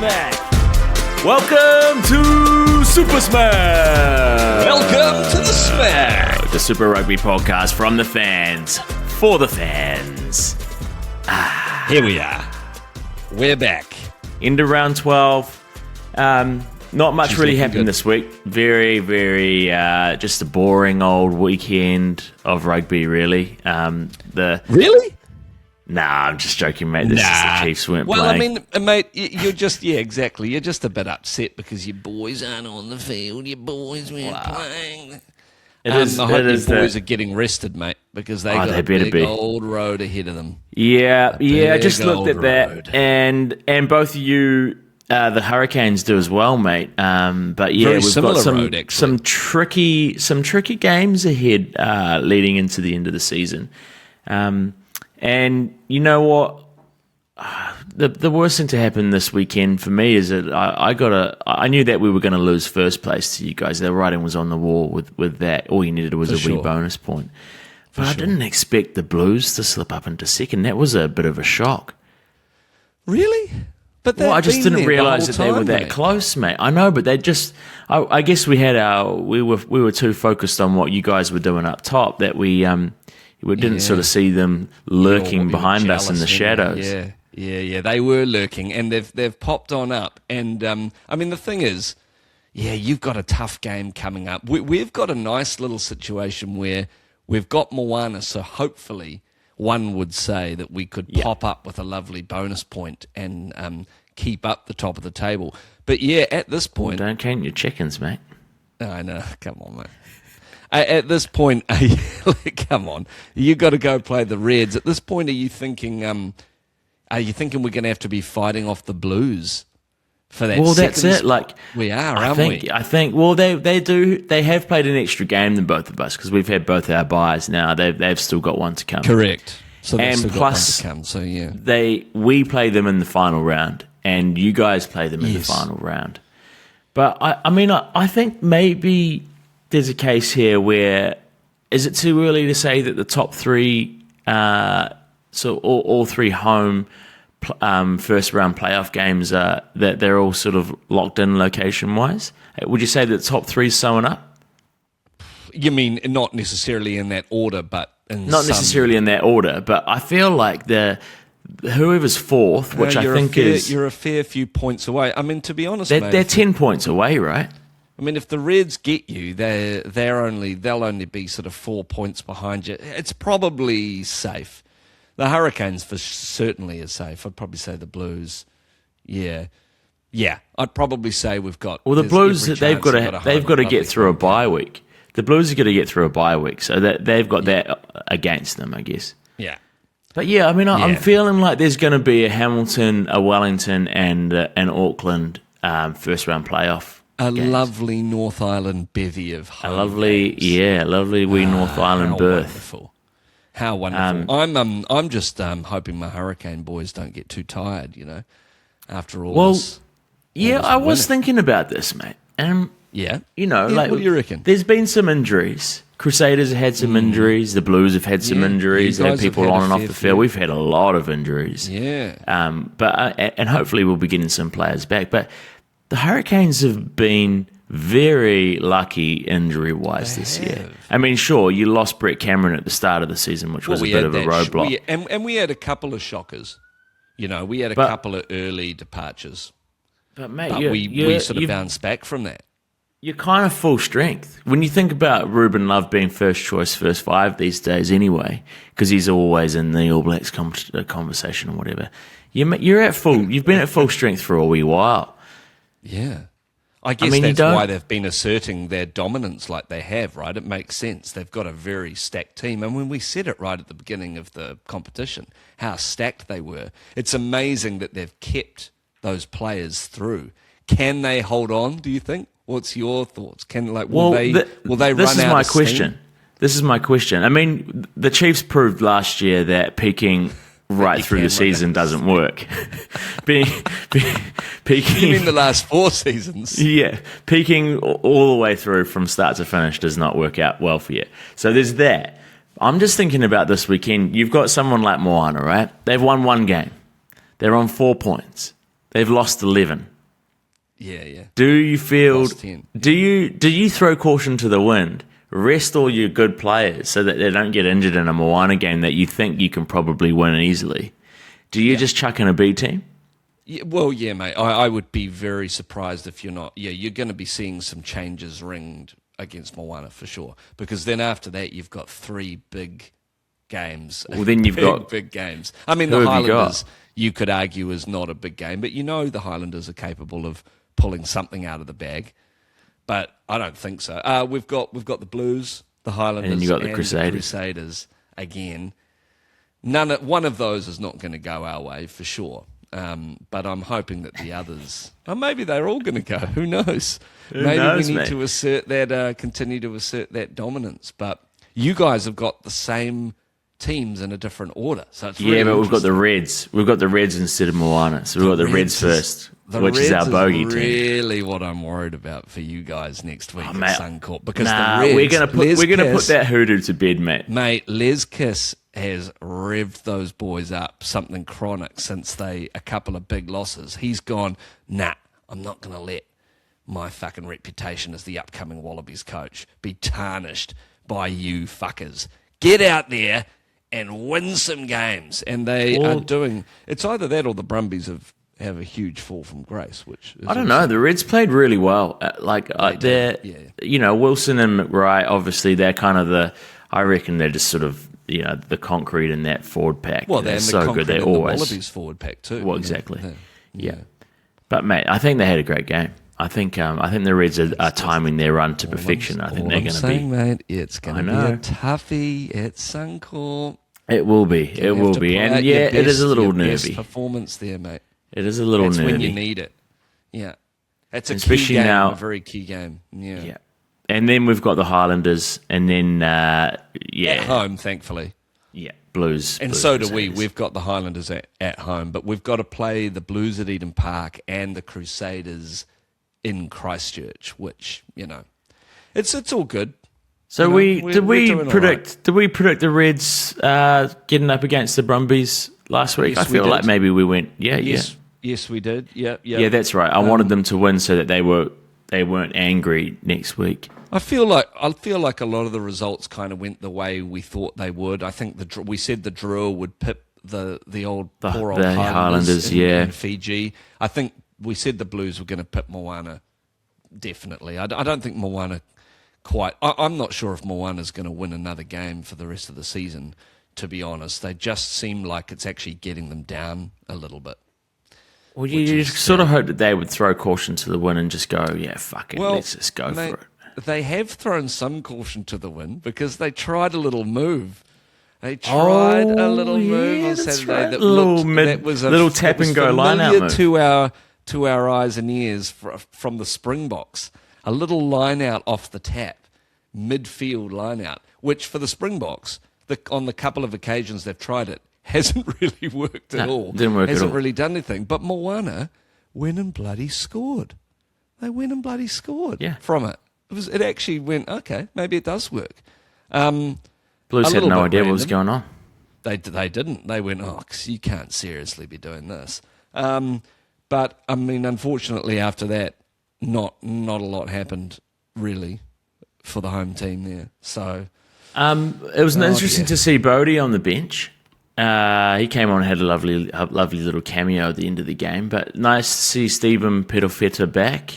Smack. Welcome to Super Smack. Welcome to the Smack. The Super Rugby podcast from the fans, for the fans. Here we are. We're back. Into round 12. Not much really happened this week. Very, very just a boring old weekend of rugby, really. Really? Nah, I'm just joking, mate. This is the Chiefs weren't playing. Well, I mean, mate, you're just, exactly. You're just a bit upset because your boys aren't on the field. Your boys weren't playing. I hope your boys are getting rested, mate, because they got a big old road ahead of them. Yeah, I just looked at that, and both of you, the Hurricanes, do as well, mate. But yeah, we've got some tricky games ahead leading into the end of the season. And you know what? The worst thing to happen this weekend for me is that I knew that we were going to lose first place to you guys. The writing was on the wall with that. All you needed was a wee bonus point. But I didn't expect the Blues to slip up into second. That was a bit of a shock. Really? But I just didn't realise that they were that close, mate. I know, but they just. I guess we were too focused on what you guys were doing up top that we didn't sort of see them lurking behind us in the shadows. Yeah, they were lurking, and they've popped on up. And I mean, the thing is, you've got a tough game coming up. We've got a nice little situation where we've got Moana, so hopefully one would say that we could pop up with a lovely bonus point and keep up the top of the table. But at this point, don't count your chickens, mate. I know. Come on, mate. At this point, come on, you got to go play the Reds. At this point, are you thinking we're going to have to be fighting off the Blues for that? Well, that's it. Like we are, aren't we? I think. Well, they do. They have played an extra game than both of us because we've had both our buys now. They've still got one to come. Correct. So they've and still plus, got one to come. So we play them in the final round, and you guys play them in the final round. But I think maybe there's a case here where is it too early to say that the top three, so all three home first round playoff games that they're all sort of locked in location wise? Would you say that the top three's sewing up? You mean not necessarily in that order, but necessarily in that order, but I feel like whoever's fourth, which I think you're a fair few points away. I mean, to be honest, they're 10 points away, right? I mean, if the Reds get you, they'll only be sort of 4 points behind you. It's probably safe. The Hurricanes certainly is safe. I'd probably say the Blues. Yeah. I'd probably say we've got. Well, the Blues they've got to get through a bye week. The Blues are going to get through a bye week, so that they've got that against them, I guess. Yeah. But I mean, I'm feeling like there's going to be a Hamilton, a Wellington, and an Auckland first round playoff. A lovely North Island bevy of home lovely wee North Island berth. Wonderful. How wonderful. I'm just hoping my Hurricane boys don't get too tired, after all this. I was thinking about this, mate. And, like, what do you reckon? There's been some injuries. Crusaders have had some injuries. The Blues have had some injuries. They've had people on and off the field. We've had a lot of injuries. Yeah. And hopefully we'll be getting some players back. But the Hurricanes have been very lucky injury-wise this year. I mean, sure, you lost Brett Cameron at the start of the season, which was a bit of a roadblock. And we had a couple of shockers. We had a couple of early departures. But, mate, we sort of bounced back from that. You're kind of full strength. When you think about Ruben Love being first choice, first five these days anyway, because he's always in the All Blacks conversation or whatever, you're at full. You've been at full strength for a wee while. Yeah. I guess that's why they've been asserting their dominance like they have, right? It makes sense. They've got a very stacked team. And when we said it right at the beginning of the competition, how stacked they were, it's amazing that they've kept those players through. Can they hold on, do you think? What's your thoughts? Will they run out of steam? This is my question. I mean, the Chiefs proved last year that peaking right through the season doesn't work. Peaking. You mean the last 4 seasons? Yeah, peaking all the way through from start to finish does not work out well for you. So there's that. I'm just thinking about this weekend. You've got someone like Moana, right? They've won 1 game. They're on 4 points. They've lost 11. Yeah. Do you feel? Lost 10. Do you throw caution to the wind? Rest all your good players so that they don't get injured in a Moana game that you think you can probably win easily. Do you just chuck in a B team? Yeah, well, yeah, mate. I would be very surprised if you're not. Yeah, you're going to be seeing some changes ringed against Moana for sure. Because then after that, you've got 3 big games. Well, then you've got big games. I mean, the Highlanders, you could argue, is not a big game, but the Highlanders are capable of pulling something out of the bag. But I don't think so. We've got the Blues, the Highlanders, and you got the Crusaders. Crusaders again. One of those is not going to go our way for sure. But I'm hoping that the others, maybe they're all going to go. Who knows? Maybe we need to assert that, continue to assert that dominance. But you guys have got the same teams in a different order. So it's really but we've got the Reds. We've got the Reds instead of Moana. So we've got the Reds first, which is our bogey team. Really, what I'm worried about for you guys next week at Suncorp, because the Reds, we're gonna put that hoodoo to bed, mate. Mate, Les Kiss has revved those boys up something chronic since a couple of big losses. He's gone, nah, I'm not gonna let my fucking reputation as the upcoming Wallabies coach be tarnished by you fuckers. Get out there and win some games. And they are doing. It's either that or the Brumbies have a huge fall from grace, which is I don't know. The Reds played really well. They're Wilson and McRae, obviously they're kind of I reckon they're just sort of, the concrete in that forward pack. Well, they're so good. They're always the Wallabies forward pack too. Well, exactly. Yeah. But mate, I think they had a great game. I think the Reds are timing their run to perfection. I think they're going to be. Mate, it's going to be a toughie at Suncorp. It will be. It will be. And it is a little nervy. Performance there, mate. It is a little nervy. That's when you need it. Yeah. It's especially key game, a very key game. Yeah. And then we've got the Highlanders, and then at home, thankfully. Yeah, Blues. And Blues so do we. We've got the Highlanders at home, but we've got to play the Blues at Eden Park and the Crusaders in Christchurch, which it's all good. So did we predict the Reds getting up against the Brumbies last week? Yes, I feel like maybe we went. Yes, we did. Yeah, that's right. I wanted them to win so that they weren't angry next week. I feel like a lot of the results kind of went the way we thought they would. I think we said the draw would pip the poor old Highlanders in Fiji. I think we said the Blues were going to pip Moana. Definitely, I don't think Moana quite. I'm not sure if Moana's going to win another game for the rest of the season. To be honest, they just seem like it's actually getting them down a little bit. Well, you sort of hope that they would throw caution to the wind and just go, yeah, fuck it, let's just go for it. They have thrown some caution to the wind because they tried a little move. They tried a little move on Saturday that was a little tap and go line out move to our eyes and ears from the Springboks. A little line out off the tap, midfield line out, which for the Springboks, on the couple of occasions they've tried it, hasn't really worked at all. Didn't work at all. Hasn't really done anything. But Moana went and bloody scored. They went and bloody scored from it. It actually went, okay, maybe it does work. Blues had no idea what was going on. They didn't. They went, cause you can't seriously be doing this. But, I mean, unfortunately after that, not a lot happened, really, for the home team there. So it was interesting to see Bodie on the bench. He came on and had a lovely little cameo at the end of the game. But nice to see Stephen Pedofeta back.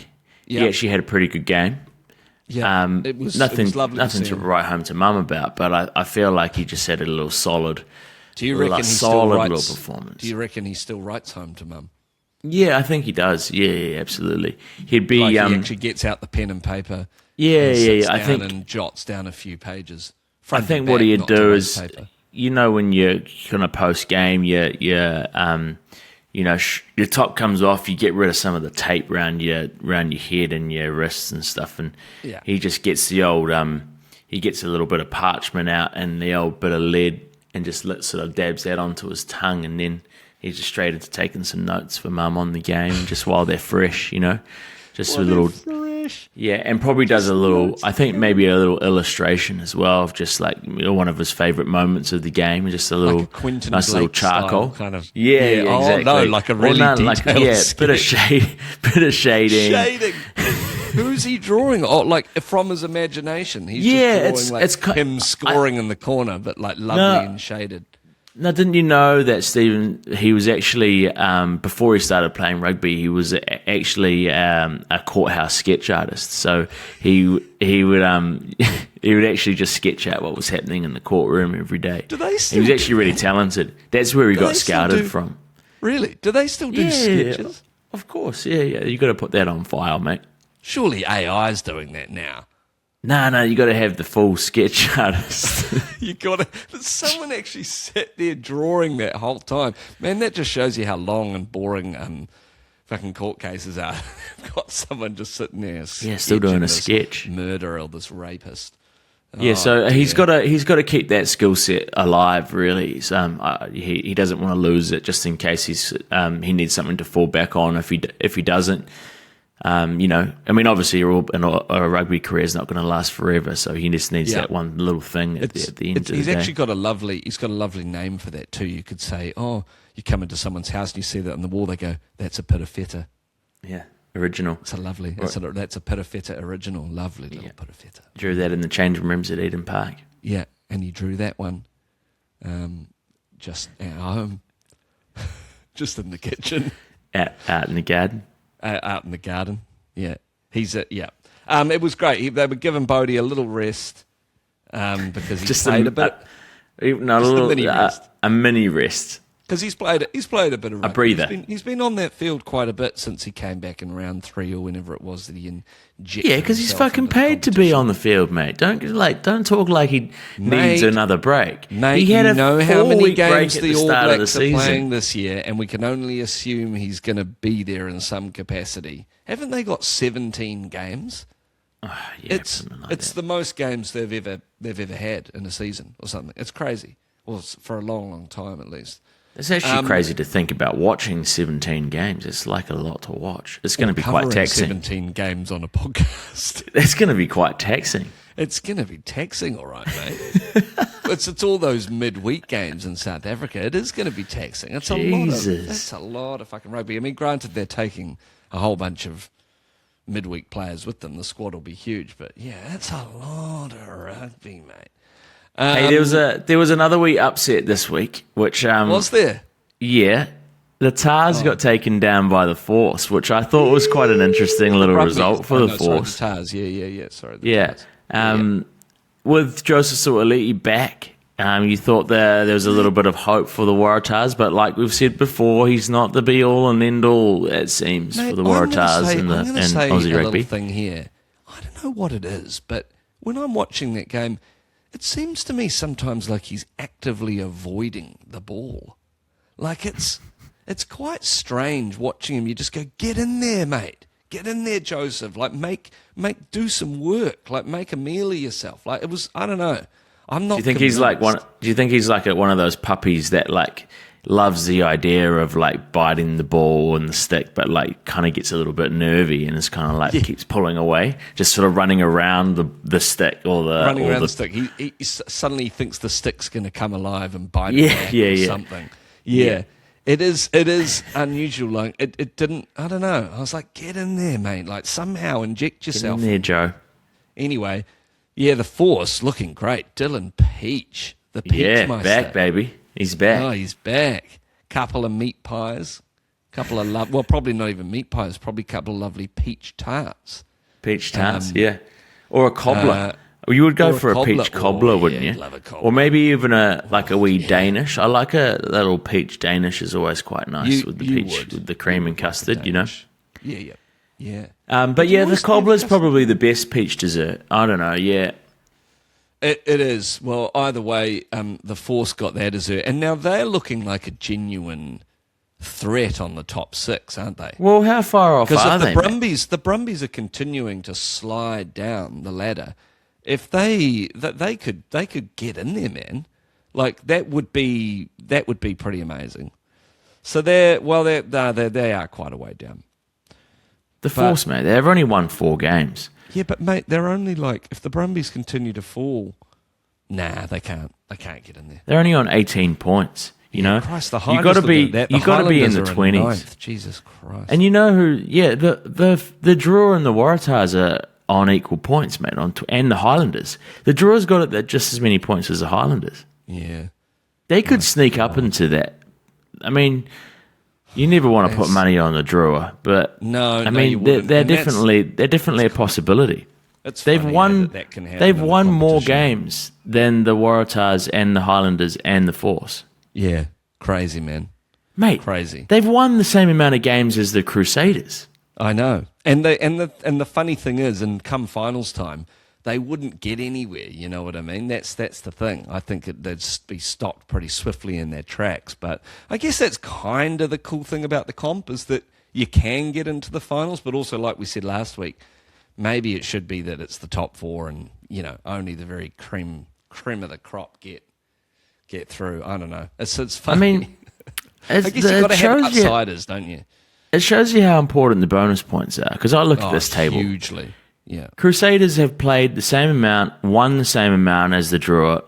Yep. He actually had a pretty good game. Yeah, it was lovely. Nothing to write home to mum about, but I feel like he just had a little solid. Do you reckon little performance? Do you reckon he still writes home to mum? Yeah, I think he does. Yeah, absolutely. He'd be. He actually gets out the pen and paper. I think and jots down a few pages. I think what he'd do is, when you're kind of post game, your top comes off, you get rid of some of the tape around your head and your wrists and stuff, and he just gets the old he gets a little bit of parchment out and the old bit of lead and just sort of dabs that onto his tongue, and then he's just straight into taking some notes for mum on the game just while they're fresh, just a little fresh. Yeah, and probably does a little, I think maybe a little illustration as well of just like one of his favourite moments of the game, just a little like a nice Blake little charcoal kind of. Yeah, exactly. Oh no, like a really detailed bit of shading. Shading. Who's he drawing? Oh, like from his imagination. He's just drawing it's him scoring in the corner, but like lovely and shaded. Now, didn't you know that, Stephen, he was actually, before he started playing rugby, he was actually a courthouse sketch artist. So he would he would actually just sketch out what was happening in the courtroom every day. Do they still He was actually really talented. That's where he got scouted from. Really? Do they still do sketches? Of course, yeah. You got to put that on file, mate. Surely AI's doing that now. No, you got to have the full sketch artist. You got to. Someone actually sat there drawing that whole time. Man, that just shows you how long and boring fucking court cases are. Got someone just sitting there, still doing a sketch, murderer or this rapist. So he's got to keep that skill set alive. Really, he doesn't want to lose it just in case he needs something to fall back on if he doesn't. I mean, obviously, a rugby career is not going to last forever, so he just needs that one little thing at the end of the day. He's actually got a lovely name for that too. You could say, oh, you come into someone's house and you see that on the wall, they go, that's a pitafeta. Yeah, original. It's a lovely, that's a pitafeta original, lovely little pitafeta. Drew that in the changing rooms at Eden Park. Yeah, and you drew that one just at home, just in the kitchen. Out in the garden. Out in the garden, yeah. It was great. They were giving Bodie a little rest because he played a bit. A mini rest. Because he's played a bit of rugby. A breather. He's been on that field quite a bit since he came back in round 3 or whenever it was that he injected. Yeah, because he's fucking paid to be on the field, mate. Don't talk like he needs another break. Mate, he had you know how many games the All Blacks are playing this year, and we can only assume he's going to be there in some capacity. Haven't they got 17 games? It's the most games they've ever had in a season or something. It's crazy. Well, for a long, long time at least. It's actually crazy to think about watching 17 games. It's like a lot to watch. It's going to be quite taxing. 17 games on a podcast. It's going to be quite taxing. It's going to be taxing, all right, mate. it's all those midweek games in South Africa. It is going to be taxing. That's a lot of fucking rugby. I mean, granted, they're taking a whole bunch of midweek players with them. The squad will be huge, but yeah, that's a lot of rugby, mate. Hey, there was another wee upset this week, which was there? Yeah, the Tahs got taken down by the Force, which I thought was quite an interesting little result for the Force. Sorry, the Tahs, yeah. Sorry, Tahs. With Joseph Suaalii back, you thought there was a little bit of hope for the Waratahs, but like we've said before, he's not the be all and end all. It seems for the Waratahs and Aussie rugby. Thing here, I don't know what it is, but when I'm watching that game, it seems to me sometimes like he's actively avoiding the ball. Like it's quite strange watching him. You just go, get in there, mate. Get in there, Joseph. Like do some work. Like make a meal of yourself. Like it was, I don't know. I'm not. Do you think he's like one of those puppies that like loves the idea of like biting the ball and the stick, but like kind of gets a little bit nervy and is kind of like keeps pulling away, just sort of running around the stick or the stick. He suddenly thinks the stick's going to come alive and bite him or something. Yeah. It is unusual. Like it didn't. I don't know. I was like, get in there, mate. Like somehow inject yourself. Get in there, Joe. Anyway, yeah, the Force looking great. Dylan Peach, the Peach Meister. Back, baby. He's back. Oh, he's back. Couple of meat pies. Probably not even meat pies. Probably a couple of lovely peach tarts. Peach tarts, yeah. Or a cobbler. You would go for a peach cobbler, wouldn't you? Love a cobbler. Or maybe even a wee Danish. I like a little peach Danish is always quite nice with the peach, with the cream and custard, you know? Yeah. But yeah, the cobbler's probably the best peach dessert. I don't know, yeah. It is. Well, either way, the Force got their dessert. And now they're looking like a genuine threat on the top 6, aren't they? Well, how far off are they? Because the Brumbies are continuing to slide down the ladder. If they could get in there, man, like that would be pretty amazing. So they are quite a way down. The Force, mate, they've only won 4 games. Yeah, but mate, they're only like, if the Brumbies continue to fall, they can't. They can't get in there. They're only on 18 points. You know, Christ, the you got to be in the 20s. Jesus Christ! And you know who? Yeah, the Drua and the Waratahs are on equal points, mate. And the Highlanders. The Drua's got it at just as many points as the Highlanders. Yeah, they could sneak up into that. I mean, you never want to put money on the Drua, but they're definitely a possibility. They've won more games than the Waratahs and the Highlanders and the Force. Yeah, crazy, man. Mate, crazy. They've won the same amount of games as the Crusaders. I know. And the funny thing is, come finals time, they wouldn't get anywhere, you know what I mean? That's the thing. I think they'd be stopped pretty swiftly in their tracks. But I guess that's kind of the cool thing about the comp, is that you can get into the finals, but also, like we said last week, maybe it should be that it's the top 4 and, you know, only the very cream of the crop get through. I don't know. It's funny. I mean, I guess you've got to have outsiders, don't you? It shows you how important the bonus points are. Because I look at this table. Hugely, yeah. Crusaders have played the same amount, won the same amount as the Drua,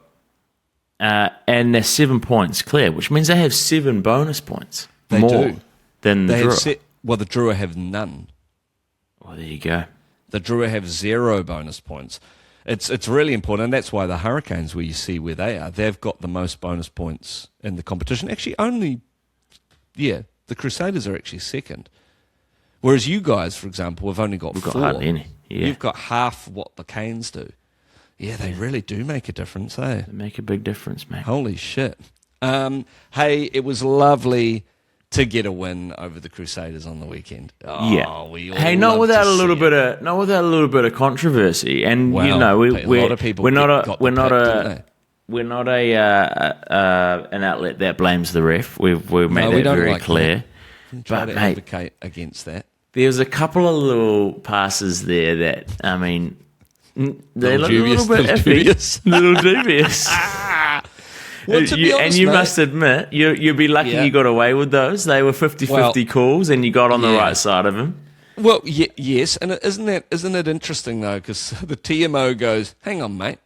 and they're 7 points clear, which means they have 7 bonus points. They more do. Than the Drua. The Drua have none. Well, there you go. The Drua have 0 bonus points. It's really important, and that's why the Hurricanes, where you see where they are, they've got the most bonus points in the competition. Actually, the Crusaders are actually second. Whereas you guys, for example, have only got 4. Got hardly any. Yeah. You've got half what the Canes do. Yeah, they really do make a difference, eh? They make a big difference, mate. Holy shit. Hey, it was lovely to get a win over the Crusaders on the weekend. Not without a little bit of controversy, and well, you know, a lot of people we're not an outlet that blames the ref. We've made that very clear. But mate, advocate against that. There's a couple of little passes there that, I mean, they look a little bit iffy, little dubious. Well, you must admit, you'd be lucky you got away with those. They were 50-50 calls, and you got on the right side of them. Well, yes, and isn't it interesting, though, because the TMO goes, hang on, mate,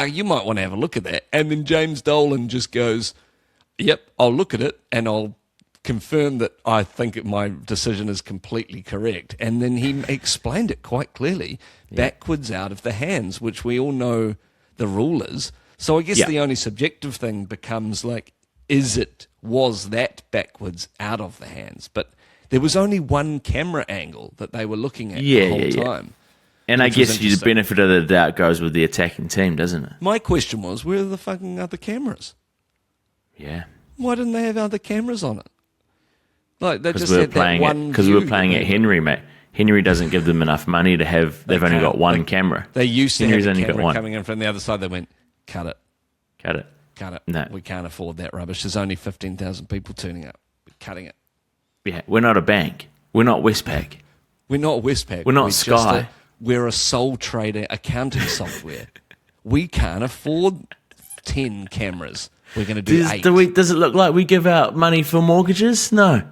you might want to have a look at that. And then James Dolan just goes, yep, I'll look at it, and I'll confirm that I think my decision is completely correct. And then he explained it quite clearly, backwards out of the hands, which we all know the rule is. So I guess the only subjective thing becomes like, was that backwards out of the hands? But there was only one camera angle that they were looking at the whole time. And I guess the benefit of the doubt goes with the attacking team, doesn't it? My question was, where are the fucking other cameras? Yeah. Why didn't they have other cameras on it? Like they just had that one because we were playing at Henry, mate. Henry doesn't give them enough money to have. They've only got one camera. They used to have a camera coming in from the other side. They went, cut it. No, we can't afford that rubbish. There's only 15,000 people turning up. We're cutting it. Yeah, we're not a bank. We're not Westpac. We're not Westpac. We're not Sky. We're a sole trader accounting software. We can't afford 10 cameras. We're going to do 8. Does it look like we give out money for mortgages? No.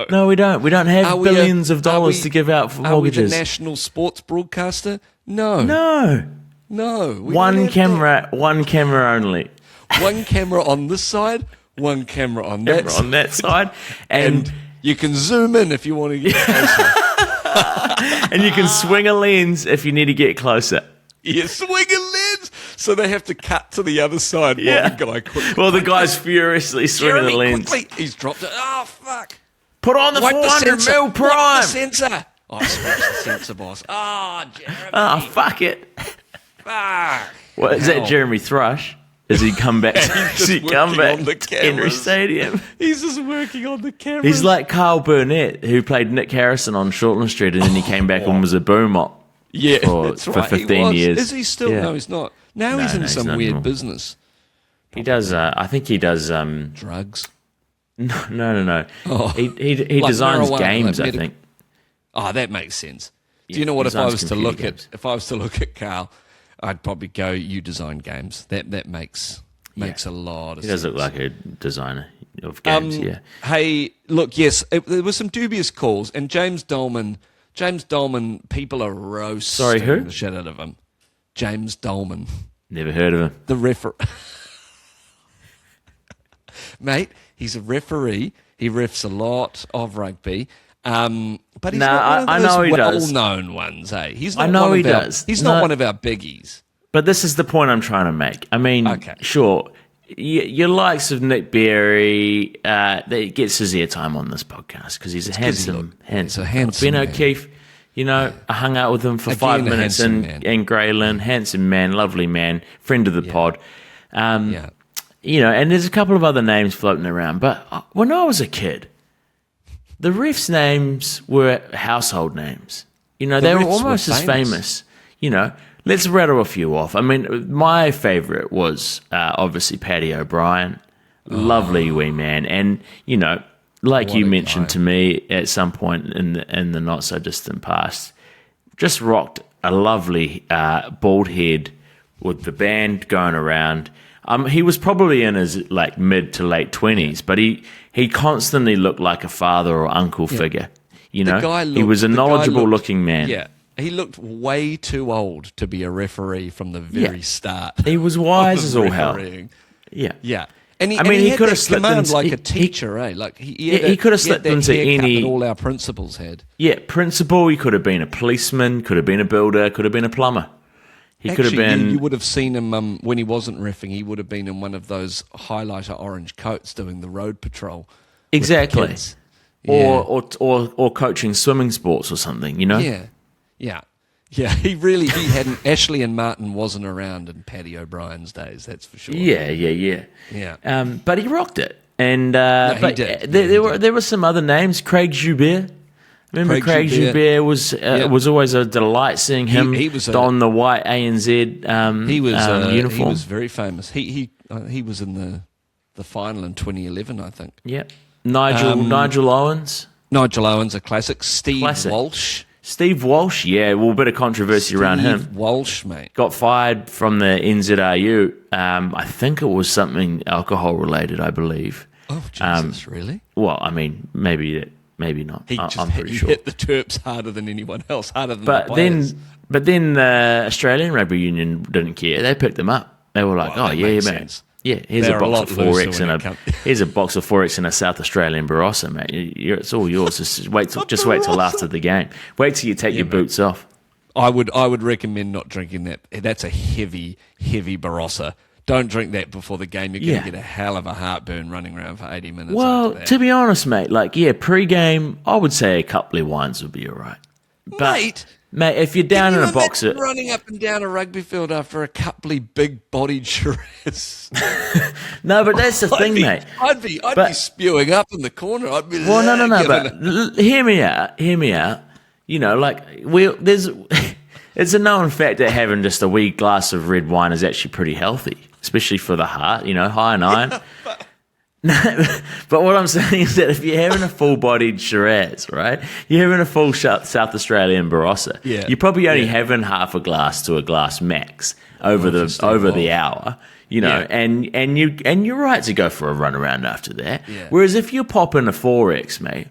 No, we don't. We don't have billions of dollars to give out for mortgages. Are we the national sports broadcaster? No. One camera only. One camera on this side, one camera on that side. And you can zoom in if you want to get closer. And you can swing a lens if you need to get closer. Yeah, swing a lens. So they have to cut to the other side. Yeah. The guy's furiously swinging the lens. Quickly. He's dropped it. Oh, fuck. Put on the 400mm prime. The sensor. I smashed the sensor, boss. Oh, Jeremy. Oh, fuck it. Fuck. What is that, Jeremy Thrush? Does he come back? Does he come back to Henry Stadium? He's just working on the camera. He's like Carl Burnett, who played Nick Harrison on Shortland Street, and then he came back and was a boom op. Yeah, for 15 years. Is he still? Yeah. No, he's not. Now he's in some weird business. He does. I think he does. Drugs. No. Oh, he like designs games. I think. Oh, that makes sense. Do you know what? If I was to look at Carl, I'd probably go, you design games. That makes a lot of sense. He does look like a designer. of games. Hey, look, yes, there were some dubious calls, and James Dolman, people are roasting the shit out of him. James Dolman. Never heard of him. The referee. Mate, he's a referee. He refs a lot of rugby. But he's not one of those well-known ones, eh? He's not He's not one of our biggies. But this is the point I'm trying to make. I mean, sure, your likes of Nick Berry, that gets his airtime on this podcast because he's a handsome. Ben O'Keefe, I hung out with him for 5 minutes in Greyland. Handsome man, lovely man, friend of the pod. And there's a couple of other names floating around. But when I was a kid, the refs' names were household names. They were almost as famous. Let's rattle a few off. I mean, my favourite was obviously Paddy O'Brien. Lovely wee man. And, like you mentioned to me at some point in the not-so-distant past, just rocked a lovely bald head with the band going around. He was probably in his mid to late 20s, but he constantly looked like a father or uncle figure. He was a knowledgeable-looking man. Yeah. He looked way too old to be a referee from the very start. He was wise as all hell. Yeah. And he could have slipped into like a teacher, he could have slipped into any. That all our principals had. Yeah, principal. He could have been a policeman. Could have been a builder. Could have been a plumber. He could have been. You would have seen him when he wasn't reffing. He would have been in one of those highlighter orange coats doing the road patrol. Exactly. Or coaching swimming sports or something. Yeah, he hadn't. Ashley and Martin wasn't around in Paddy O'Brien's days, that's for sure. Yeah. But he rocked it, and he did. There were some other names. Craig Joubert. Remember Craig Joubert was always a delight seeing him don the white ANZ uniform. He was very famous. He was in the final in 2011, I think. Yeah, Nigel Owens. Nigel Owens, a classic. Steve Walsh, a bit of controversy around him. Steve Walsh, mate. Got fired from the NZRU. I think it was something alcohol-related, I believe. Oh, Jesus, really? Well, I mean, maybe not. I'm pretty sure. He hit the Terps harder than anyone else, harder than the players. But then the Australian Rugby Union didn't care. They picked them up. They were like, man. Yeah, here's a box of 4X and a South Australian Barossa, mate. It's all yours. Just wait till after the game. Wait till you take your boots off. I would recommend not drinking that. That's a heavy Barossa. Don't drink that before the game. You're going to get a hell of a heartburn running around for 80 minutes. Well, to be honest, mate, pre-game, I would say a couple of wines would be all right. But, mate, if you're down in a box of running up and down a rugby field after a couple of big-bodied Shiraz. No, but that's the thing, mate. I'd be spewing up in the corner. I'd be no. But hear me out. It's a known fact that having just a wee glass of red wine is actually pretty healthy, especially for the heart. High in iron. But what I'm saying is that if you're having a full-bodied Shiraz, right, you're having a full South Australian Barossa, you're probably only having half a glass to a glass max over the hour, and you're right to go for a run around after that. Yeah. Whereas if you're popping a 4X, mate,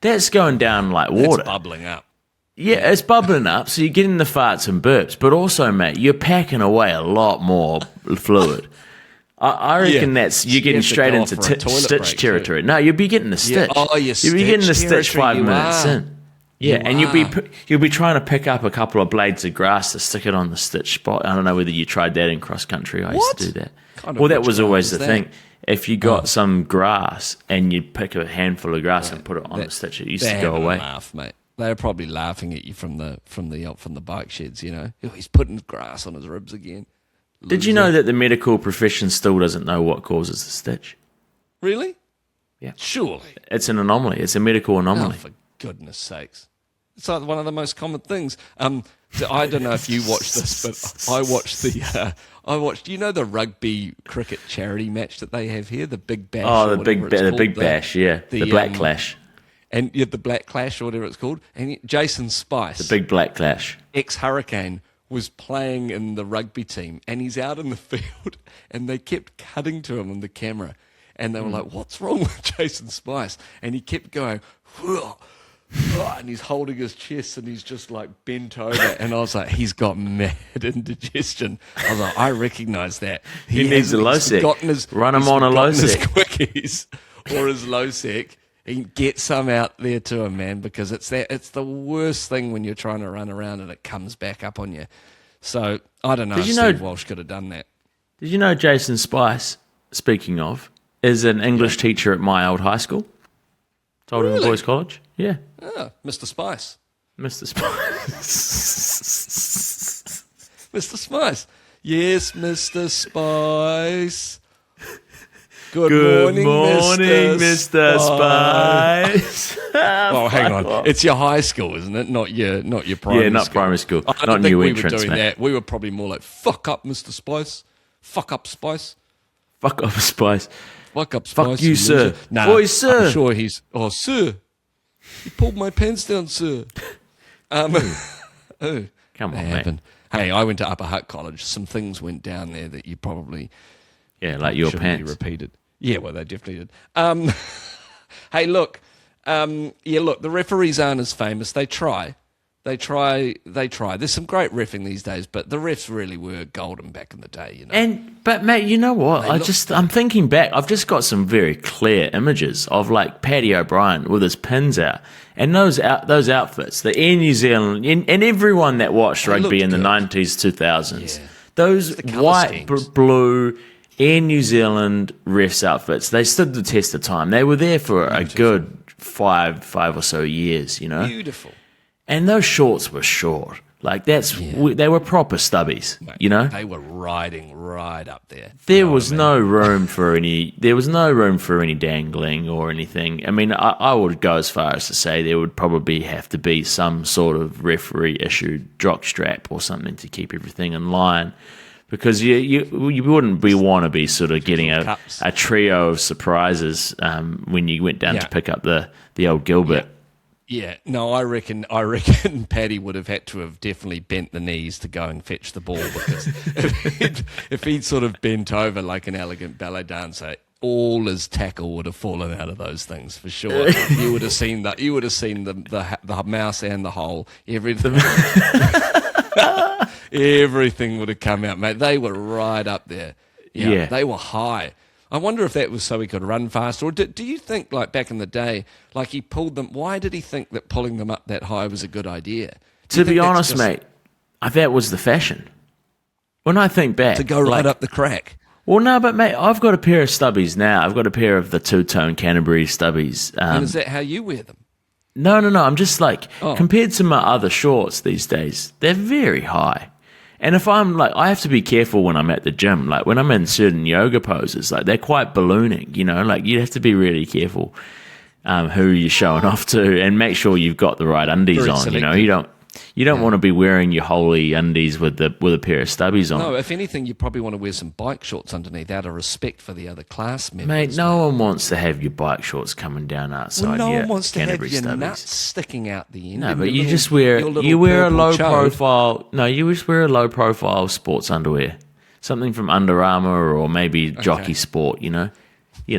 that's going down like water. It's bubbling up. Yeah, it's bubbling up, so you're getting the farts and burps, but also, mate, you're packing away a lot more fluid. I reckon you're getting straight into stitch territory. No, you'll be getting the stitch. Yeah. Oh, you'll be getting the stitch 5 minutes in. Yeah, and you'll be trying to pick up a couple of blades of grass to stick it on the stitch spot. I don't know whether you tried that in cross country. I used to do that. That was always the thing. If you got some grass and you pick a handful of grass and put it on the stitch, it used to go away. Laugh, mate. They were probably laughing at you from the bike sheds. He's putting grass on his ribs again. Did you know that the medical profession still doesn't know what causes the stitch? Really? Yeah. Surely. It's an anomaly. It's a medical anomaly. Oh, for goodness sakes. It's like one of the most common things. I don't know if you watched this, but I watched the rugby cricket charity match that they have here, the Big Bash. Oh, the Big Bash, yeah. The Black Clash. And you have the Black Clash or whatever it's called. And Jason Spice. The Big Black Clash. Ex-Hurricane was playing in the rugby team and he's out in the field and they kept cutting to him on the camera And they were like, what's wrong with Jason Spice? And he kept going, whoa. And he's holding his chest and he's just like bent over. And I was like, he's got mad indigestion. I was like, I recognize that. He needs a low sec. Run him on a low sec. His quickies or his low sec. He can get some out there to him, man, because it's the worst thing when you're trying to run around and it comes back up on you. So I don't know if Steve Walsh could have done that. Did you know Jason Spice, speaking of, is an English teacher at my old high school? Oldham Boys College? Yeah. Ah, Mr. Spice. Mr. Spice. Mr. Spice. Yes, Mr. Spice. Good morning, Mr. Spice. Oh, hang on. It's your high school, isn't it? Not your primary school. Yeah, not primary school. Not new entrance, we were doing mate. that. We were probably more like, fuck up, Mr. Spice. Fuck up, Spice. Fuck up, Spice. Fuck up, Spice. Fuck you, sir. Nah, Boy, sir. I'm sure he's... Oh, sir. You pulled my pants down, sir. Oh, come on, mate. Hey, I went to Upper Hutt College. Some things went down there that you probably... Yeah, like your pants. Be repeated. Yeah, well, they definitely did. Hey, look. Look, the referees aren't as famous. They try. There's some great reffing these days, but the refs really were golden back in the day, you know. But mate, you know what? I'm thinking back. I've just got some very clear images of like Paddy O'Brien with his pins out, and those outfits, the Air New Zealand, and everyone that watched rugby in the 90s, 2000s, those white, blue Air New Zealand refs outfits, they stood the test of time. They were there for a good five or so years, you know. Beautiful. And those shorts were short. Like they were proper stubbies, mate, you know. They were riding right up there. There was no room for any. There was no room for any dangling or anything. I mean, I would go as far as to say there would probably have to be some sort of referee issued jock strap or something to keep everything in line, because you wouldn't want to be sort of getting a trio of surprises when you went down to pick up the old Gilbert. Yeah, no, I reckon Paddy would have had to have definitely bent the knees to go and fetch the ball, because if he'd sort of bent over like an elegant ballet dancer, all his tackle would have fallen out of those things for sure. You would have seen the mouse and the hole, everything. Everything would have come out, mate. They were right up there. Yeah, they were high. I wonder if that was so he could run faster. Or do you think, like back in the day, like he pulled them? Why did he think that pulling them up that high was a good idea? To be honest, mate, that was the fashion. When I think back, to go right up the crack. Well, no, but mate, I've got a pair of stubbies now. I've got a pair of the two-tone Canterbury stubbies. And is that how you wear them? No. I'm just like, compared to my other shorts these days, they're very high. And if I'm like, I have to be careful when I'm at the gym. Like when I'm in certain yoga poses, like they're quite ballooning, you know, like you have to be really careful who you're showing off to, and make sure you've got the right undies on, selective. You know, you don't want to be wearing your holy undies with a pair of stubbies on. No, if anything, you probably want to wear some bike shorts underneath out of respect for the other class members. Mate, no one wants to have your bike shorts coming down outside. Well, no one wants to have your stubbies. nuts sticking out the end. No, but you just wear a low profile. No, you just wear a low profile sports underwear, something from Under Armour or maybe Jockey Sport. You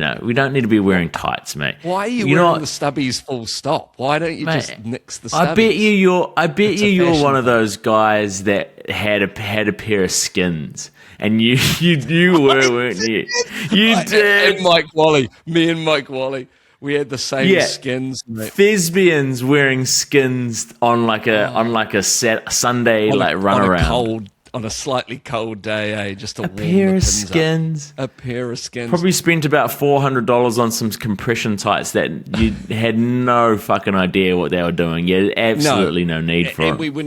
know, we don't need to be wearing tights, mate. Why are you wearing the stubbies full stop? Why don't you just nix the stubbies? I bet you're one of those guys that had a pair of skins, and you were, weren't you? You did. And me and Mike Wally, we had the same skins. Mate. Thespians wearing skins on like a Sunday run around. On a slightly cold day, just a pair of skins. A pair of skins. Probably spent about $400 on some compression tights that you had no fucking idea what they were doing. You had absolutely no need for and it. we were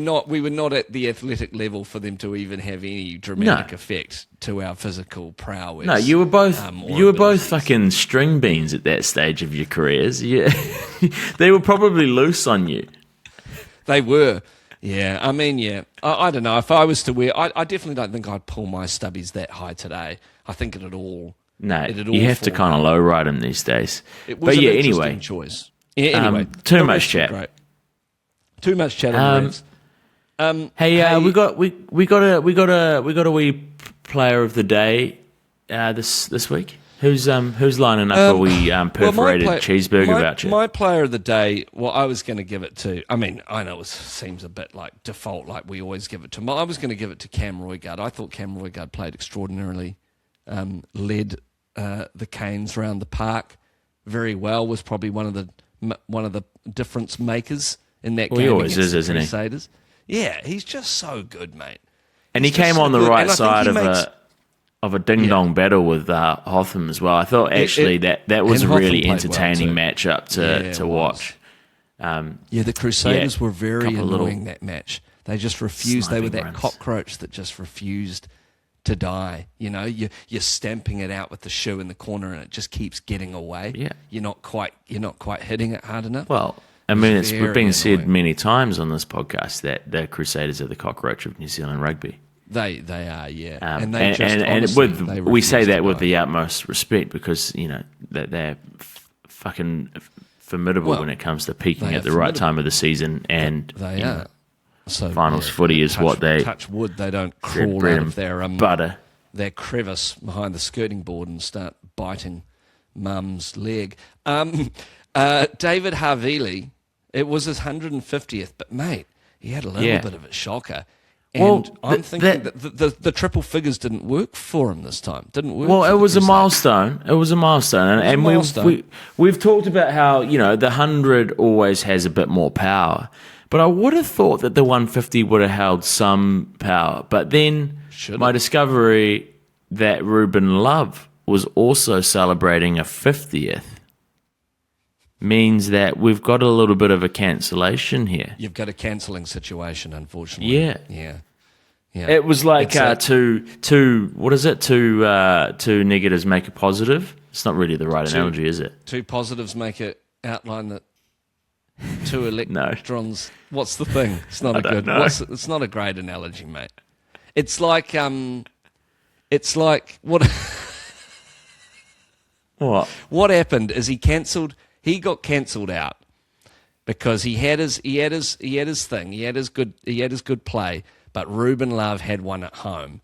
not at the athletic level for them to even have any dramatic effect to our physical prowess. No, you were both fucking string beans at that stage of your careers. Yeah. They were probably loose on you. They were. Yeah, I mean, I don't know. If I was to wear... I definitely don't think I'd pull my stubbies that high today. I think it'd all... No, you have to kind of low ride them these days. It was an interesting choice. Yeah, anyway. Too much chat. Great. Too much chat on the Reds. Hey, we got a wee player of the day this week. Who's lining up a wee perforated cheeseburger voucher? My player of the day, well, I was going to give it to, I mean, I know it seems a bit like default, like we always give it to, I was going to give it to Cam Roigard. I thought Cam Roigard played extraordinarily, led the Canes around the park very well, was probably one of the difference makers in that game. He always is, isn't he? Crusaders. Yeah, he's just so good, mate. And he came on the right side of a ding-dong battle with Hotham as well. I thought actually that was a really entertaining matchup to watch. The Crusaders were very annoying that match. They just refused. They were that cockroach that just refused to die. You know, you're stamping it out with the shoe in the corner and it just keeps getting away. Yeah. You're not quite hitting it hard enough. Well, I mean, it's been said many times on this podcast that the Crusaders are the cockroach of New Zealand rugby. They are, yeah. We say that with the utmost respect because, you know, that they're fucking formidable when it comes to peaking at the right time of the season. And they are. So finals footy is what they... Touch wood, they don't crawl out of their butter. Their crevice behind the skirting board and start biting mum's leg. David Havili, it was his 150th, but, mate, he had a little bit of a shocker. And I'm thinking that the triple figures didn't work for him this time. Didn't work. Well, it was a milestone. It was a milestone, and we've talked about how, you know, the 100 always has a bit more power. But I would have thought that the 150 would have held some power. But then my discovery that Ruben Love was also celebrating a 50th means that we've got a little bit of a cancellation here. You've got a cancelling situation, unfortunately. Yeah. Yeah. It was like two negatives make a positive. It's not really the right analogy, is it? Two positives make it outline that two electrons. No. What's the thing? It's not it's not a great analogy, mate. It's like what? What? What happened is he got cancelled out because he had his thing. He had his good play, but Ruben Love had one at home.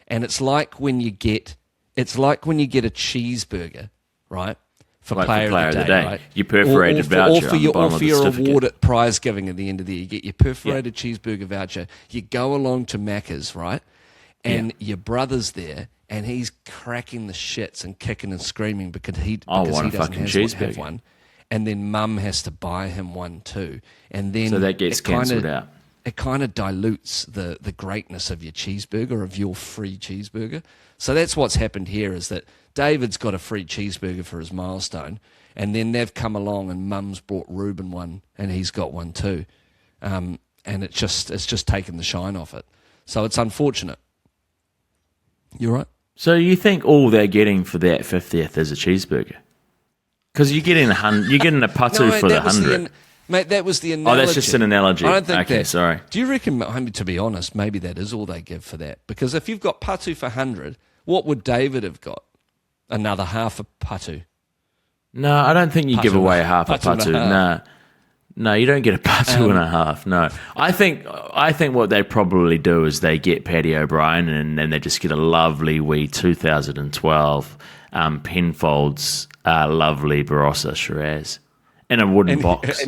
And it's like when you get a cheeseburger, right? For player of the day, right? You perforated voucher or for your award at prize giving at the end of the year. You get your perforated cheeseburger voucher. You go along to Macca's, right? And your brother's there, and he's cracking the shits and kicking and screaming because he doesn't have one. And then mum has to buy him one too. And then so that gets cancelled out. It kind of dilutes the greatness of your cheeseburger, of your free cheeseburger. So that's what's happened here is that David's got a free cheeseburger for his milestone, and then they've come along and mum's brought Ruben one, and he's got one too. And it's just taken the shine off it. So it's unfortunate. You're right. So you think all they're getting for that 50th is a cheeseburger? Because you're getting a patu for the 100. Mate, that was the analogy. Oh, that's just an analogy. I don't think okay, sorry. Do you reckon, I mean, to be honest, maybe that is all they give for that? Because if you've got patu for 100, what would David have got? Another half a patu. No, I don't think you give away half a patu. No, you don't get a patu and a half. No, I think what they probably do is they get Paddy O'Brien and then they just get a lovely wee 2012 Penfolds lovely Barossa Shiraz in a wooden box,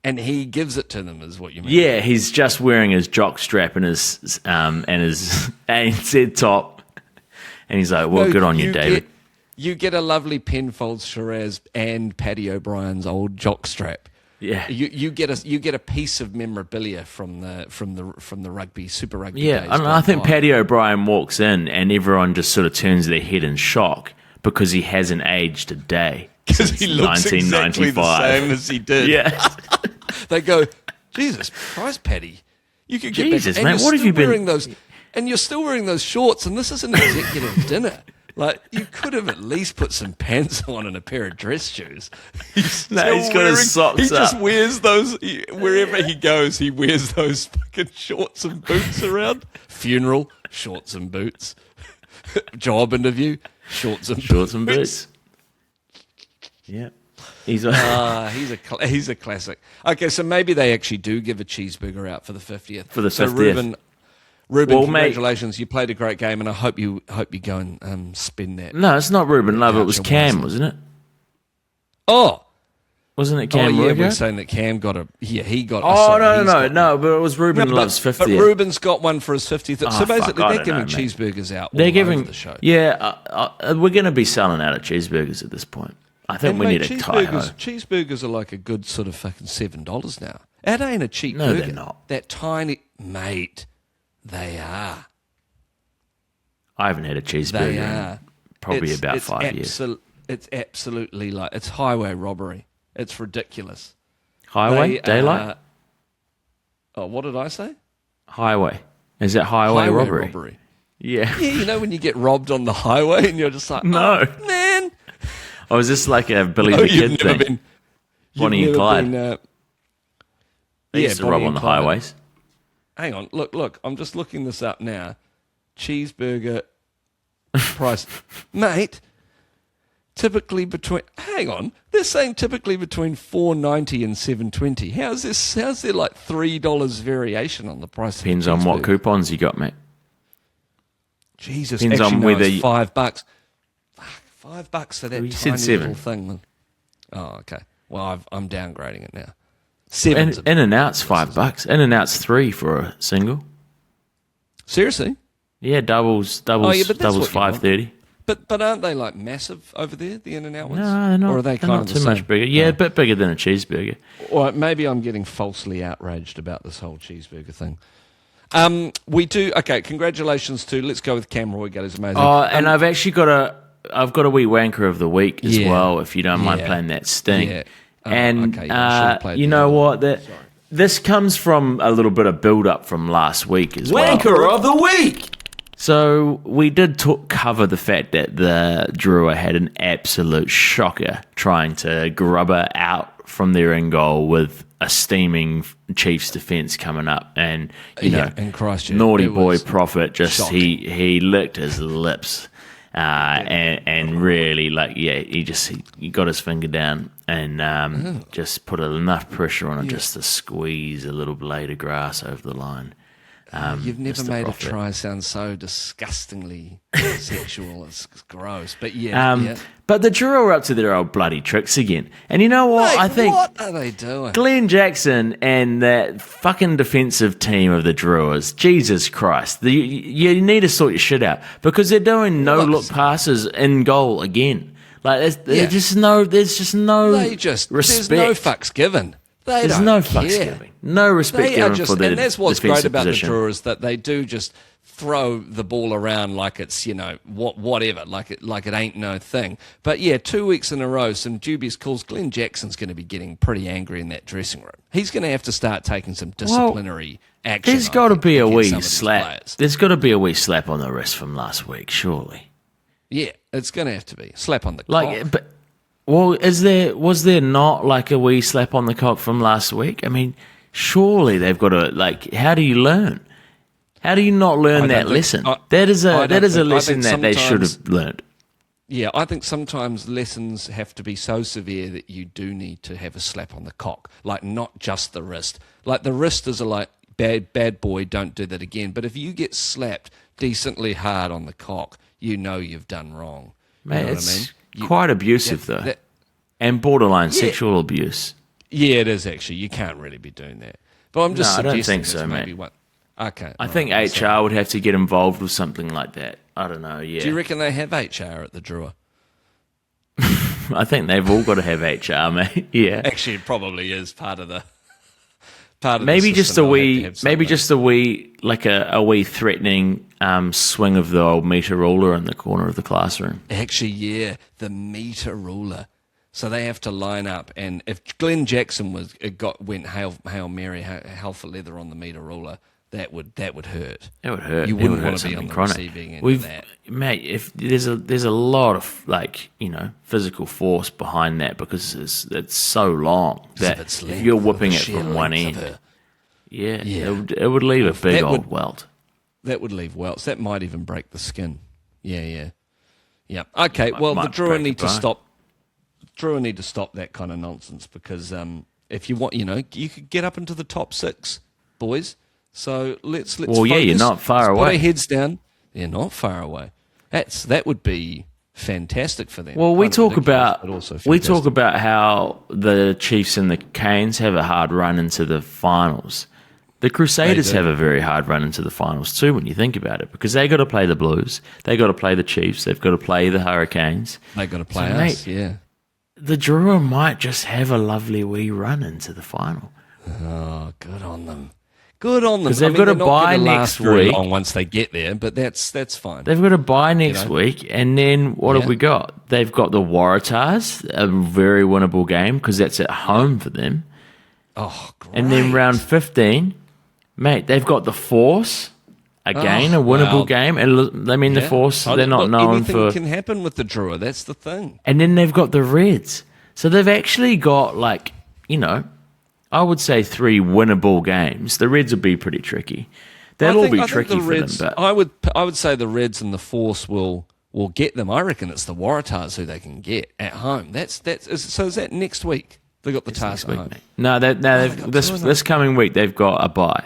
and he gives it to them, is what you mean? Yeah, he's just wearing his jock strap and his ANZ top, and he's like, "Well, good on you, David." You get a lovely Penfolds Shiraz and Paddy O'Brien's old jock strap. Yeah, you get a piece of memorabilia from the rugby Super Rugby. Yeah, days I think Paddy O'Brien walks in and everyone just sort of turns their head in shock because he hasn't aged a day because he looks exactly the same as he did. Yeah, they go, Jesus Christ, Paddy, you could get Jesus, back. mate, what have you been wearing those? And you're still wearing those shorts, and this is an executive dinner. Like, you could have at least put some pants on and a pair of dress shoes. He's got his socks He just wears those, wherever he goes, he wears those fucking shorts and boots around. Funeral, shorts and boots. Job interview, shorts and boots. Yeah. He's a classic. Okay, so maybe they actually do give a cheeseburger out for the 50th. For the 50th. Ruben, congratulations! You played a great game, and I hope you go and spin that. No, it's not Ruben Love. It was Cam, wasn't it? Oh. Wasn't it Cam? Oh, yeah, we're saying that Cam got a... Yeah, he got... Oh, no, but it was Ruben Love's 50th. But Ruben's got one for his 50th. So basically, they're giving cheeseburgers out all over the show. Yeah, we're going to be selling out of cheeseburgers at this point. I think we need a tie-ho. Cheeseburgers are like a good sort of fucking $7 now. That ain't a cheap burger. No, they're not. That tiny... Mate, they are. I haven't had a cheeseburger in probably about 5 years. It's absolutely like... It's highway robbery. It's ridiculous. Highway? Daylight? What did I say? Highway. Is that highway robbery? Yeah. Yeah, you know when you get robbed on the highway and you're just like, no. Oh, man. Oh, is this like a Billy the Kid thing? Bonnie and Clyde. They used to rob on the highways. Hang on. Look. I'm just looking this up now. Cheeseburger price. Mate. Typically between, hang on, they're saying typically between $4.90 and $7.20. How's there like $3 variation on the price? Depends on what coupons you got, mate. Jesus, depends on whether it's $5. $5 for that tiny little thing. Oh, okay. Well, I'm downgrading it now. In and out's $5. In and out's $3 for a single. Seriously? Yeah, doubles $5.30. But aren't they like massive over there, the In-N-Out ones? No, they're not. Or are they kind not of too much bigger? Yeah, a bit bigger than a cheeseburger. Or maybe I'm getting falsely outraged about this whole cheeseburger thing. We do. Okay, congratulations to. Let's go with Cam Roygate. It's amazing. Oh, and I've actually got a wee wanker of the week as well. If you don't mind playing that sting. Yeah. And okay, you know what? This comes from a little bit of build up from last week as well. Wanker of the week. So we did cover the fact that the Drua had an absolute shocker trying to grubber out from their end goal with a steaming Chiefs defence coming up, and and naughty boy Prophet he licked his lips and really he got his finger down and just put enough pressure on it just to squeeze a little blade of grass over the line. You've never made a try sound so disgustingly sexual. It's gross. But But the Drua are up to their old bloody tricks again. And you know what? Mate, I think what are they doing? Glenn Jackson and that fucking defensive team of the Druas, Jesus Christ. You need to sort your shit out because they're doing no-look passes in goal again. Like there's just no respect. There's no fucks given. There's no fucks given. No respect given for the and that's what's great about position. the Drua is that they do just throw the ball around like it's whatever, like it ain't no thing. But 2 weeks in a row, some dubious calls. Glenn Jackson's going to be getting pretty angry in that dressing room. He's going to have to start taking some disciplinary action. There's got to be a wee slap. There's got to be a wee slap on the wrist from last week, surely. Yeah, it's going to have to be slap on the cock. Was there not like a wee slap on the cock from last week? I mean, surely they've got to how do you learn? How do you not learn that lesson? That is a lesson that they should have learned. Yeah, I think sometimes lessons have to be so severe that you do need to have a slap on the cock, like not just the wrist. Like the wrist is bad boy, don't do that again. But if you get slapped decently hard on the cock, you know you've done wrong. Mate, you know what I mean? Quite abusive though, and borderline sexual abuse. Yeah, it is actually. You can't really be doing that. But I'm just suggesting. I don't think so, mate. Okay. I think HR would have to get involved with something like that. I don't know. Yeah. Do you reckon they have HR at the Drua? I think they've all got to have HR, mate. Yeah. Actually, it probably is part of the. Maybe just a wee, like a wee threatening swing of the old meter ruler in the corner of the classroom. Actually, yeah, the meter ruler. So they have to line up, and if Glenn Jackson went Hail Mary, Hell for leather on the meter ruler, that would hurt. It would hurt. You wouldn't want to be on the receiving end of that. Mate, if there's a lot of physical force behind that because it's so long that if you're whipping it from one end, it would leave a big old welt. That would leave welts. That might even break the skin. Yeah. Okay. Well, the Drua need to stop. Drua need to stop that kind of nonsense because if you want, you could get up into the top 6, boys. So let's. Well, yeah, you're not far away. Put our heads down. They're not far away. That would be fantastic for them. Well, we talk about how the Chiefs and the Canes have a hard run into the finals. The Crusaders have a very hard run into the finals too, when you think about it, because they got to play the Blues, they got to play the Chiefs, they've got to play the Hurricanes, they got to play us. Yeah, the Drua might just have a lovely wee run into the final. Oh, good on them. Good on them. Because they've got to buy next week. Once they get there, but that's fine. They've got to buy next week, and then what have we got? They've got the Waratahs, a very winnable game because that's at home for them. Oh, great. And then round 15, mate, they've got the Force, again, a winnable game. And I mean, the Force, they're not known for... Anything can happen with the Drua, that's the thing. And then they've got the Reds. So they've actually got, like, I would say 3 winnable games. The Reds will be pretty tricky. They'll all be tricky for them. But I would say the Reds and the Force will get them. I reckon it's the Waratahs who they can get at home. So is that next week? They got the Tahs at home. Mate. No, this coming week they've got a bye.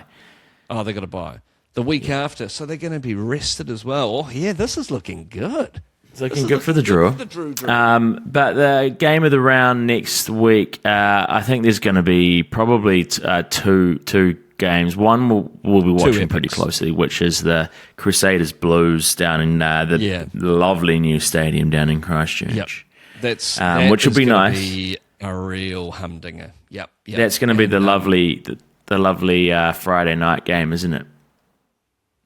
Oh, they got a bye. The week after, so they're going to be rested as well. Oh, yeah, this is looking good. It's looking good for the Drua. But the game of the round next week, I think there's going to be probably two games. One we'll be watching pretty closely, which is the Crusaders Blues down in the lovely new stadium down in Christchurch. Yep. Which will be nice. Be a real humdinger. Yep. That's going to be the lovely Friday night game, isn't it?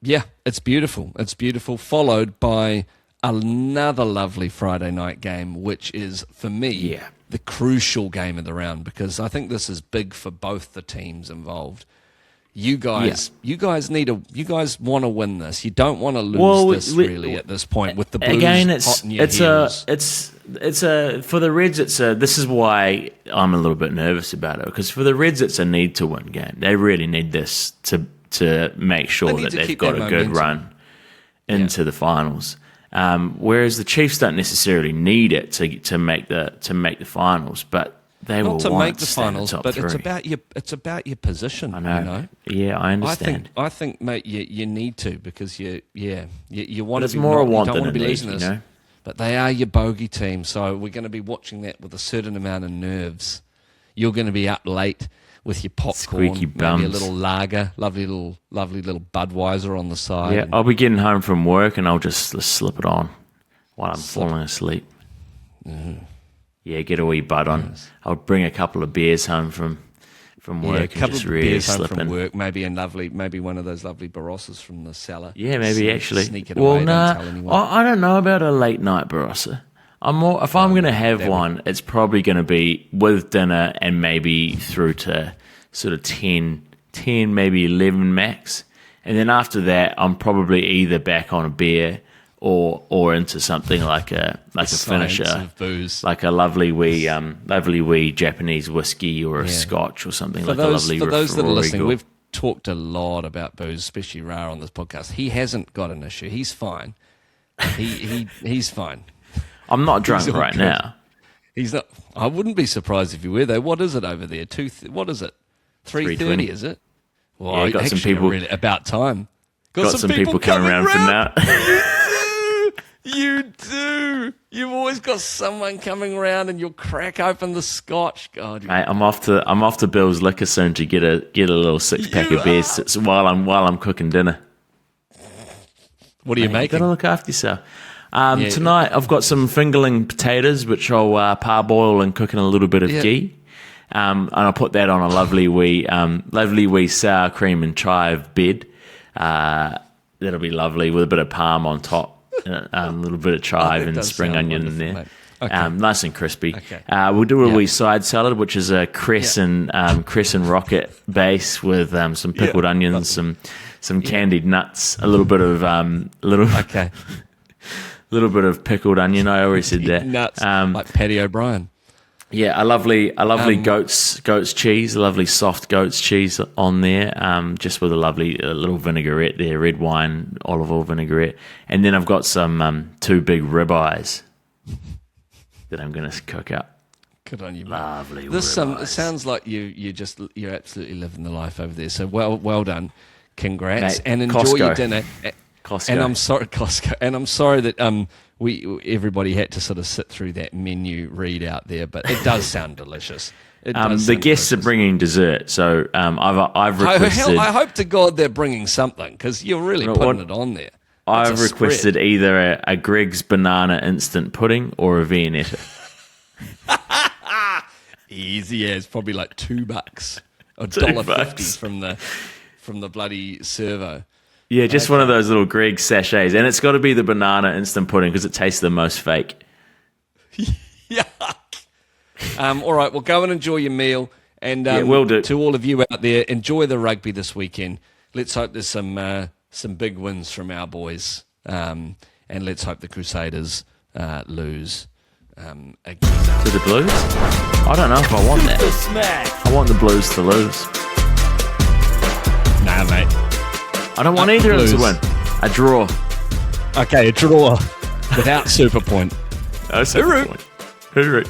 Yeah, it's beautiful. It's beautiful. Followed by another lovely Friday night game, which is, for me, the crucial game of the round, because I think this is big for both the teams involved. You guys want to win this. You don't want to lose this really at this point with the Blues again. Hot in your heels. It's for the Reds. This is why I'm a little bit nervous about it, because for the Reds it's a need to win game. They really need this to make sure that they've got a good run into the finals. Whereas the Chiefs don't necessarily need it to make the finals, but they will want to make the finals. But 3. it's about your position. I know. Yeah, I understand. I think, mate, you need to, because you want but to. It's more a want than a need, But they are your bogey team, so we're going to be watching that with a certain amount of nerves. You're going to be up late with your popcorn, maybe a little lager, lovely little Budweiser on the side. Yeah, I'll be getting home from work and I'll just slip it on while I'm falling asleep. Mm-hmm. Yeah, get a wee bud on. Yes. I'll bring a couple of beers home from work. A couple and just of really beers home slip from in. work, maybe one of those lovely Barossas from the cellar. Yeah, maybe actually. Sneak it away, don't tell anyone. I don't know about a late night Barossa. I'm going to have one, it's probably going to be with dinner and maybe through to sort of 10, maybe 11 max. And then after that, I'm probably either back on a beer or into something like a finisher, of booze, like a lovely wee Japanese whiskey or a scotch or something for like those, a lovely. For those that are listening, we've talked a lot about booze, especially Ra on this podcast. He hasn't got an issue. He's fine. He's fine. I'm not drunk right now. He's not. I wouldn't be surprised if you were though. What is it over there? What is it? 3:30, is it? Well, got some people. Really about time. Got some people coming around for now. You do. You've always got someone coming around, and you'll crack open the scotch. God, mate, I'm off to Bill's Liquor soon to get a little 6-pack of beers while I'm cooking dinner. What are you making? Gotta look after yourself. Tonight I've got some fingerling potatoes, which I'll parboil and cook in a little bit of ghee. And I'll put that on a lovely wee sour cream and chive bed. That'll be lovely with a bit of parm on top, a little bit of chive and spring onion in there. Okay. Nice and crispy. Okay. We'll do a wee side salad, which is a cress and rocket base with some pickled onions, some candied nuts, a little bit of little bit of pickled onion. I already said that. Nuts, like Paddy O'Brien. Yeah, a lovely goat's cheese, a lovely soft goat's cheese on there, just with a lovely little vinaigrette there, red wine, olive oil vinaigrette. And then I've got some 2 big ribeyes that I'm going to cook up. Good on you, mate. Lovely This ribeyes. It sounds like you're absolutely living the life over there. So well done. congrats, Mate, and enjoy Costco. your dinner. Costco. And I'm sorry, Costco. And I'm sorry that everybody had to sort of sit through that menu readout there, but it does sound delicious. The guests are bringing dessert, so I've requested. I hope to God they're bringing something, because you're really putting it on there. I've requested either a Greg's banana instant pudding or a Viennetta. Easy as, probably like $2, $1.50 from the bloody servo. Yeah, just one of those little Greg sachets. And it's got to be the banana instant pudding because it tastes the most fake. Yuck. All right, well, go and enjoy your meal. And will do. To all of you out there, enjoy the rugby this weekend. Let's hope there's some big wins from our boys. And let's hope the Crusaders lose again. To the Blues? I don't know if I want that. I want the Blues to lose. Nah, mate. I don't want either of them to win. A draw. Okay, a draw without super point. No super point. Hooroo.